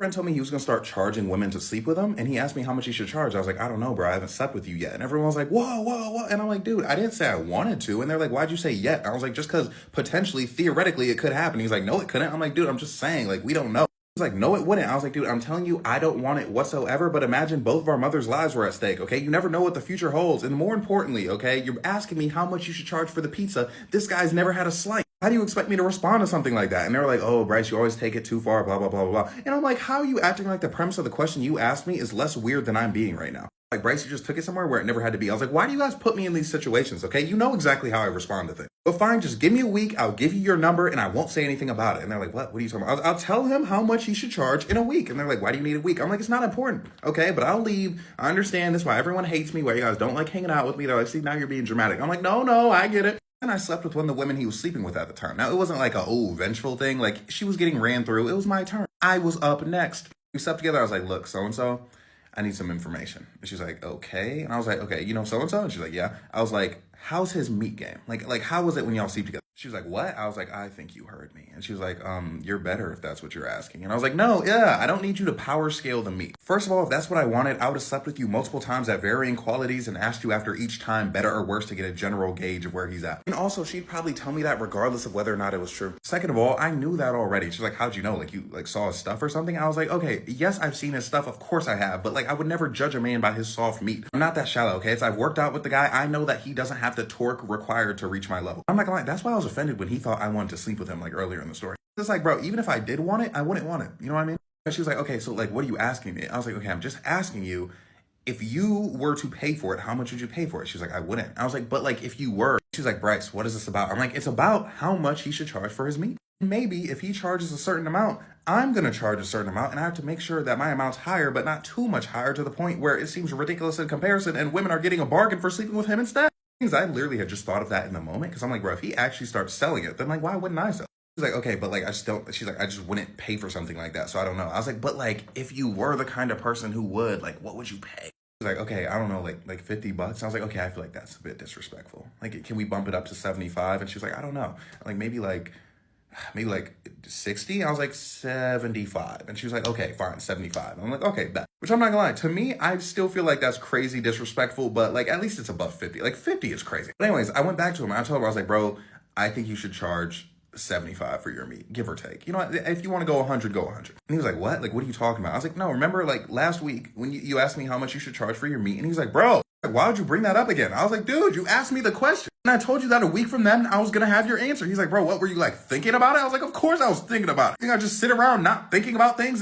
friend told me he was gonna start charging women to sleep with him, and he asked me how much he should charge. I was like, I don't know, bro. I haven't slept with you yet. And everyone was like, whoa, whoa, whoa. And I'm like, dude, I didn't say I wanted to. And they're like, why'd you say yet? I was like, just because potentially, theoretically, it could happen. He's like, no, it couldn't. I'm like, dude, I'm just saying, like, we don't know. He's like, no, it wouldn't. I was like, dude, I'm telling you, I don't want it whatsoever. But imagine both of our mothers' lives were at stake, okay? You never know what the future holds. And more importantly, okay, you're asking me how much you should charge for the pizza. This guy's never had a slice. How do you expect me to respond to something like that? And they're like, oh, Bryce, you always take it too far, blah, blah, blah, blah, blah. And I'm like, how are you acting like the premise of the question you asked me is less weird than I'm being right now? Like, Bryce, you just took it somewhere where it never had to be. I was like, why do you guys put me in these situations, okay? You know exactly how I respond to things. But fine, just give me a week. I'll give you your number, and I won't say anything about it. And they're like, what? What are you talking about? I'll tell him how much he should charge in a week. And they're like, why do you need a week? I'm like, it's not important, okay? But I'll leave. I understand this, why everyone hates me, why you guys don't like hanging out with me. They're like, see, now you're being dramatic. I'm like, no, I get it. And I slept with one of the women he was sleeping with at the time. Now, it wasn't like vengeful thing. Like, she was getting ran through. It was my turn. I was up next. We slept together. I was like, look, so-and-so, I need some information. And she's like, okay. And I was like, okay, you know so-and-so? And she's like, yeah. I was like, how's his meat game? Like how was it when y'all sleep together? She was like, what? I was like, I think you heard me. And she was like, you're better if that's what you're asking. And I was like, no, yeah, I don't need you to power scale the meat. First of all, if that's what I wanted, I would have slept with you multiple times at varying qualities and asked you after each time better or worse to get a general gauge of where he's at. And also, she'd probably tell me that regardless of whether or not it was true. Second of all, I knew that already. She's like, how'd you know? Like, you saw his stuff or something? I was like, okay, yes, I've seen his stuff. Of course I have. But I would never judge a man by his soft meat. I'm not that shallow, okay? I've worked out with the guy. I know that he doesn't have the torque required to reach my level. I'm not gonna lie, that's why I was offended when he thought I wanted to sleep with him earlier in the story. It's like, bro, even if I did want it, I wouldn't want it. You know what I mean? And she was like, okay, so what are you asking me? I was like, okay, I'm just asking you, if you were to pay for it, how much would you pay for it? She was like, I wouldn't. I was like, but if you were. She was like, Bryce, what is this about? I'm like, it's about how much he should charge for his meat. Maybe if he charges a certain amount, I'm going to charge a certain amount, and I have to make sure that my amount's higher, but not too much higher to the point where it seems ridiculous in comparison and women are getting a bargain for sleeping with him instead. I literally had just thought of that in the moment because I'm like, bro, if he actually starts selling it, then why wouldn't I sell? She's like, okay, but I just don't. She's like, I just wouldn't pay for something like that, so I don't know. I was like, but if you were the kind of person who would, what would you pay? She's like, okay, I don't know, like $50. I was like, okay, I feel like that's a bit disrespectful. Can we bump it up to 75? And she's like, I don't know, maybe 60. I was like 75, and she was like, okay, fine, 75. I'm like, okay, bet. Which I'm not gonna lie, to me, I still feel like that's crazy disrespectful, but at least it's above 50. 50 is crazy. But anyways, I went back to him and I told him, I was like, bro, I think you should charge 75 for your meat, give or take. You know, if you want to go 100, go 100. And he was like, what? What are you talking about? I was like, no, remember last week when you asked me how much you should charge for your meat? And he's like, bro, why would you bring that up again? I was like, dude, you asked me the question. And I told you that a week from then, I was going to have your answer. He's like, bro, what were you thinking about it? I was like, of course I was thinking about it. I think I just sit around not thinking about things and